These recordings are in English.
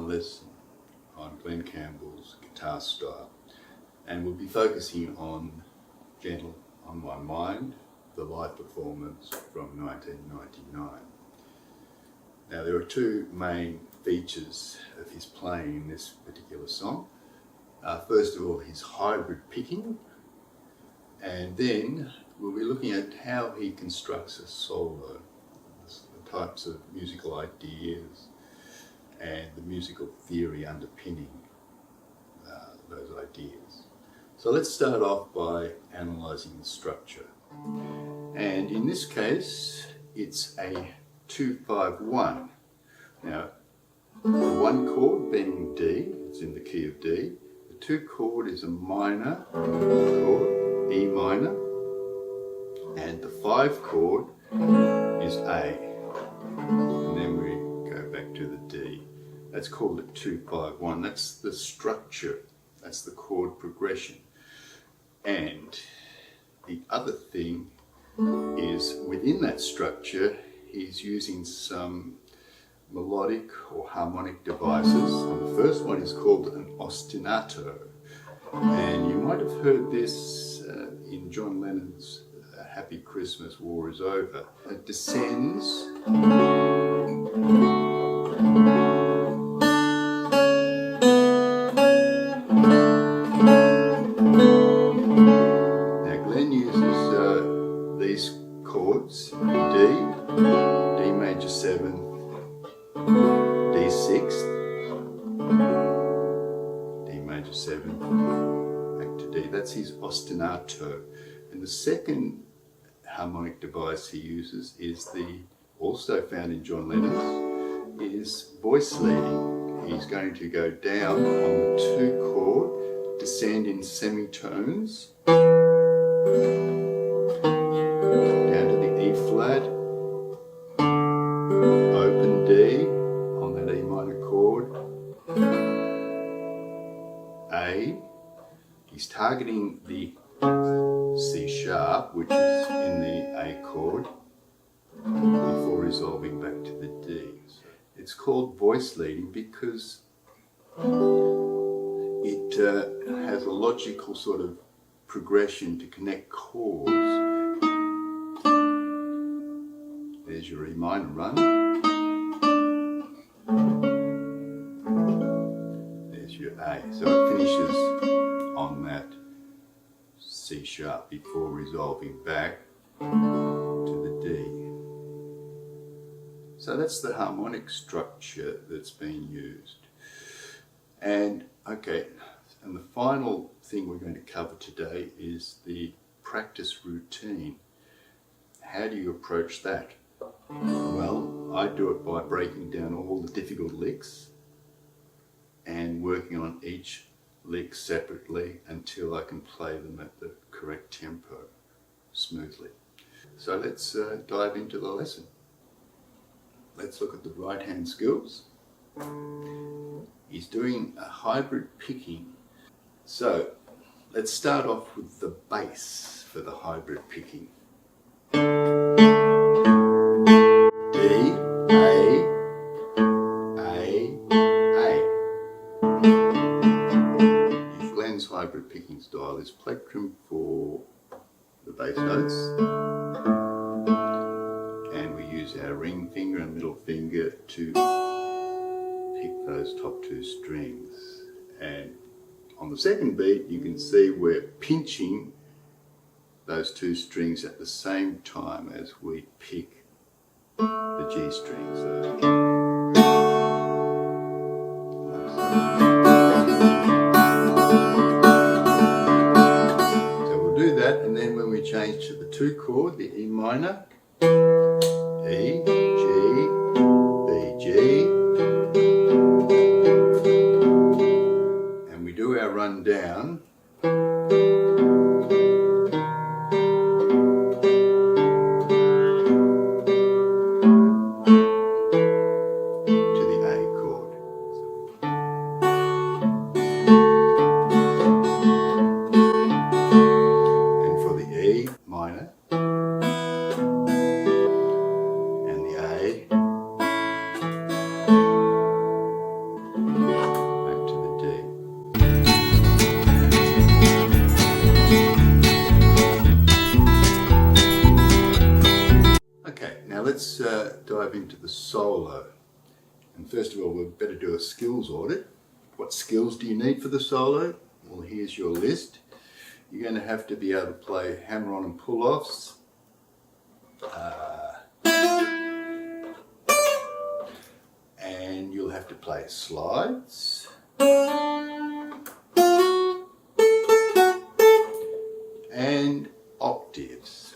lesson on Glen Campbell's guitar style, and we'll be focusing on Gentle on My Mind, the live performance from 1999. Now there are two main features of his playing in this particular song. First of all, his hybrid picking, and then we'll be looking at how he constructs a solo, the types of musical ideas and the musical theory underpinning those ideas. So let's start off by analysing the structure. And in this case, it's a 2-5-1. Now, the one chord being D, it's in the key of D. The 2 chord is a minor chord, E minor, and the 5 chord is A. And then we go back to the D. That's called a 2-5-1. That's the structure. That's the chord progression. And the other thing is, within that structure, he's using some melodic or harmonic devices. And the first one is called an ostinato. And you might have heard this in John Lennon's Happy Christmas, War Is Over. It descends chords, D major 7, D 6th, D major 7, back to D. That's his ostinato. And the second harmonic device he uses is also found in John Lennon's, is voice leading. He's going to go down on the 2 chord, descend in semitones, flat, open D on that E minor chord, A. He's targeting the C sharp, which is in the A chord, before resolving back to the D. It's called voice leading because it has a logical sort of progression to connect chords. There's your E minor run. There's your A. So it finishes on that C sharp before resolving back to the D. So that's the harmonic structure that's being used. And okay, and the final thing we're going to cover today is the practice routine. How do you approach that? Well, I do it by breaking down all the difficult licks and working on each lick separately until I can play them at the correct tempo smoothly. So let's dive into the lesson. Let's look at the right hand skills. He's doing a hybrid picking. So let's start off with the bass for the hybrid picking. Hybrid picking style is plectrum for the bass notes, and we use our ring finger and middle finger to pick those top 2 strings. And on the second beat you can see we're pinching those 2 strings at the same time as we pick the G string. So and then when we change to the 2 chord, the E minor, E, G, B, G, and we do our run down, to the A chord. minor, And first of all, we'd better do a skills audit. What skills do you need for the solo? Well, here's your list. You're going to have to be able to play hammer-on and pull-offs, and you'll have to play slides, and octaves.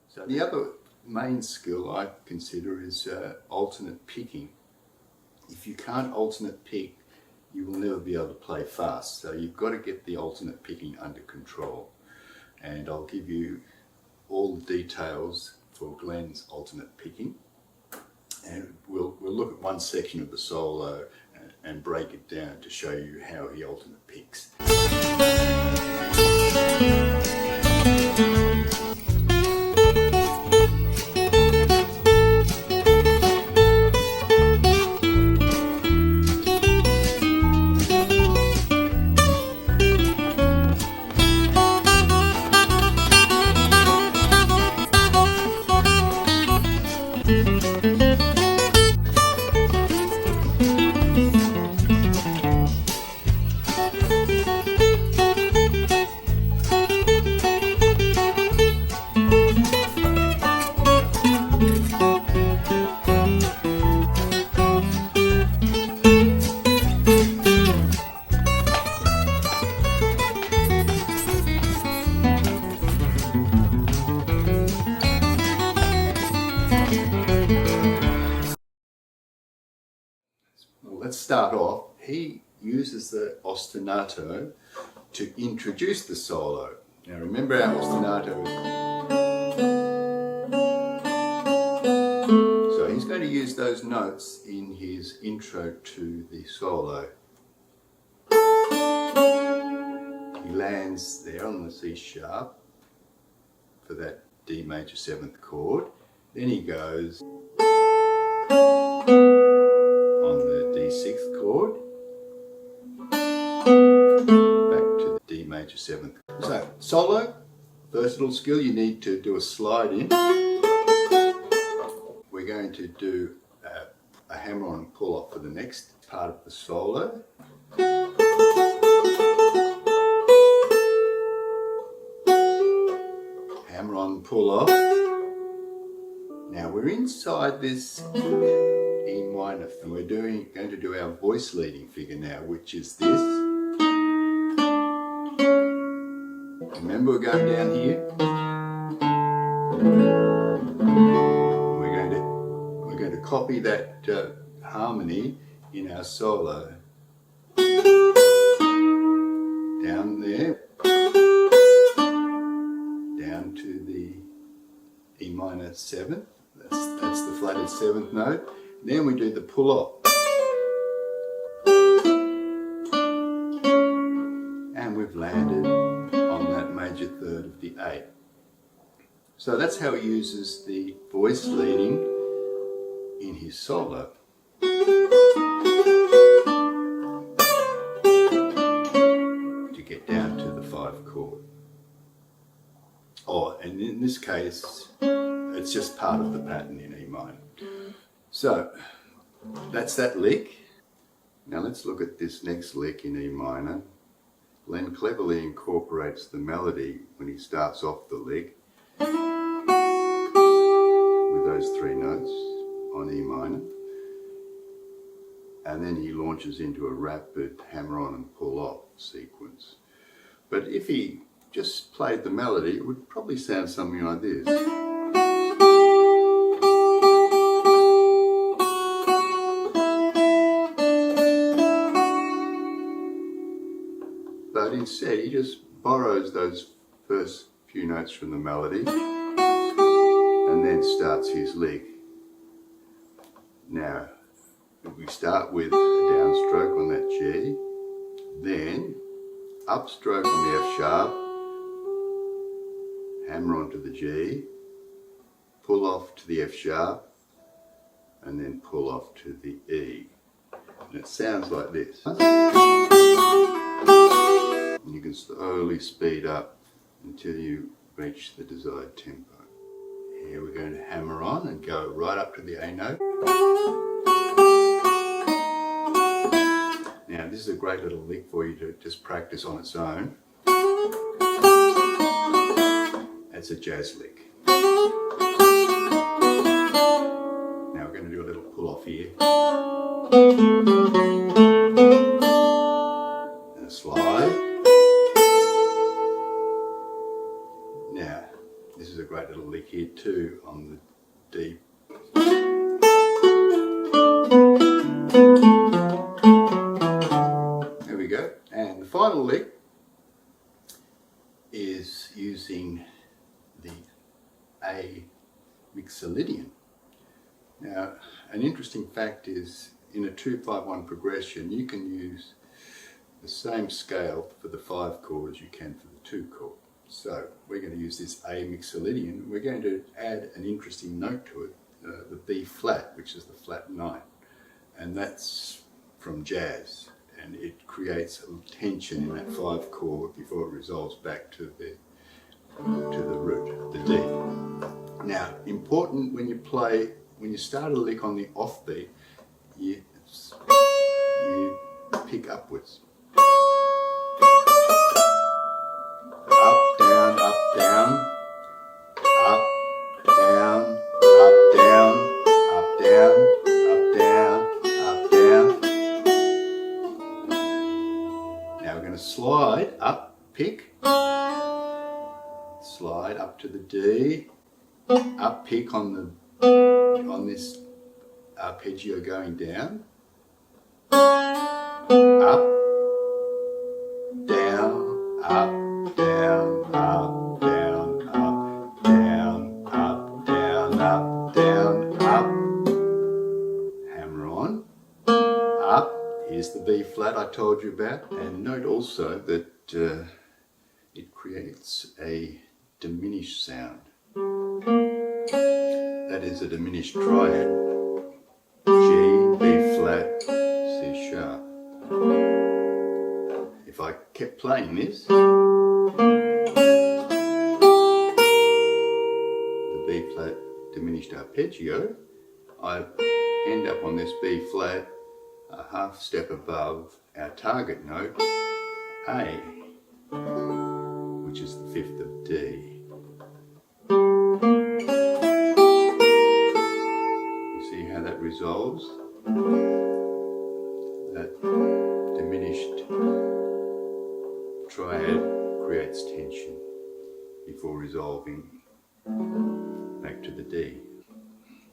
So the other main skill I consider is alternate picking. If you can't alternate pick, you will never be able to play fast. So you've got to get the alternate picking under control. And I'll give you all the details for Glen's alternate picking. And we'll look at one section of the solo and break it down to show you how he alternate picks. Let's start off. He uses the ostinato to introduce the solo. Now remember, our ostinato is... So he's going to use those notes in his intro to the solo. He lands there on the C sharp for that D major 7th chord. Then he goes D6th chord, back to the D major 7th. So, solo, first little skill, you need to do a slide in. We're going to do a hammer on and pull off for the next part of the solo. Hammer on, pull off. Now we're inside this E minor, and we're going to do our voice leading figure now, which is this. Remember, we're going down here. We're going to copy that harmony in our solo. Down there, down to the E minor 7th. That's the flatted 7th note. Then we do the pull off. And we've landed on that major 3rd of the 8th. So that's how he uses the voice leading in his solo. To get down to the 5 chord. Oh, and in this case, it's just part of the pattern in E minor. So, that's that lick. Now let's look at this next lick in E minor. Glen cleverly incorporates the melody when he starts off the lick with those 3 notes on E minor. And then he launches into a rapid hammer on and pull off sequence. But if he just played the melody, it would probably sound something like this. But instead, he just borrows those first few notes from the melody and then starts his lick. Now, we start with a downstroke on that G, then upstroke on the F sharp, hammer onto the G, pull off to the F sharp, and then pull off to the E. And it sounds like this. And you can slowly speed up until you reach the desired tempo. Here we're going to hammer on and go right up to the A note. Now this is a great little lick for you to just practice on its own. It's a jazz lick. Now we're going to do a little pull off here. And a slide. Now, this is a great little lick here too on the D. There we go. And the final lick is using the A Mixolydian. Now, an interesting fact is in a 2-5-1 progression, you can use the same scale for the 5 chord as you can for the 2 chord. So we're going to use this A Mixolydian. We're going to add an interesting note to it, the B flat, which is the flat 9, and that's from jazz, and it creates a tension in that 5 chord before it resolves back to the root, the D. Now, important when you play, when you start a lick on the offbeat, you pick upwards. Up, down, up, down, up, down, up, down, up, down, up, down, up, down. Now we're going to slide up, pick, slide up to the D, up, pick on this arpeggio going down, up, down, up, down, up, down, up, down, up, down, up, down, up. Hammer on, up. Here's the B flat I told you about. And note also that it creates a diminished sound. That is a diminished triad. G, B flat, C sharp. If I kept playing this, the B flat diminished arpeggio, I end up on this B flat a half step above our target note, A, which is the 5th of D. That resolves, that diminished triad creates tension before resolving back to the D.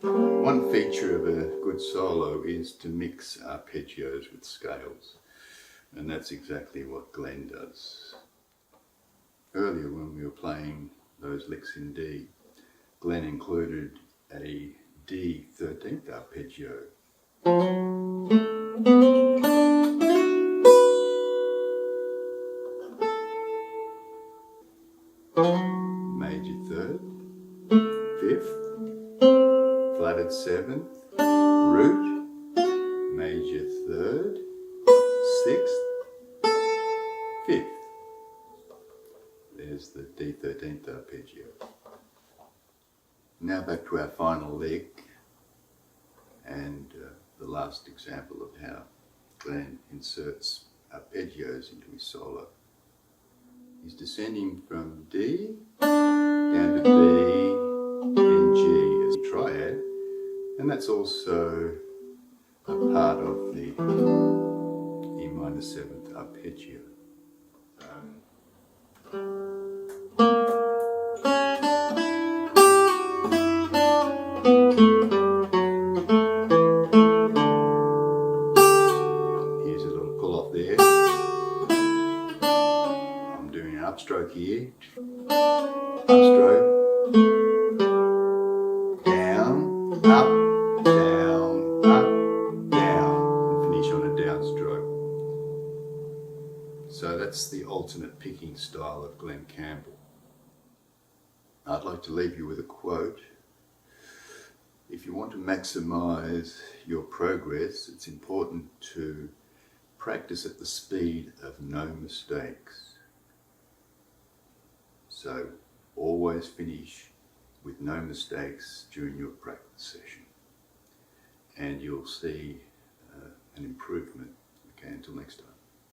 One feature of a good solo is to mix arpeggios with scales, and that's exactly what Glen does. Earlier when we were playing those licks in D, Glen included a D 13th arpeggio. Major 3rd, 5th, flatted 7th, root, major 3rd, 6th, 5th. There's the D 13th arpeggio. Now back to our final lick and the last example of how Glen inserts arpeggios into his solo. He's descending from D down to B and G as a triad, and that's also a part of the E minor 7th arpeggio. Upstroke here, upstroke, down, up, down, up, down, and finish on a downstroke. So that's the alternate picking style of Glen Campbell. I'd like to leave you with a quote. If you want to maximize your progress, it's important to practice at the speed of no mistakes. So always finish with no mistakes during your practice session, and you'll see an improvement. Okay, until next time.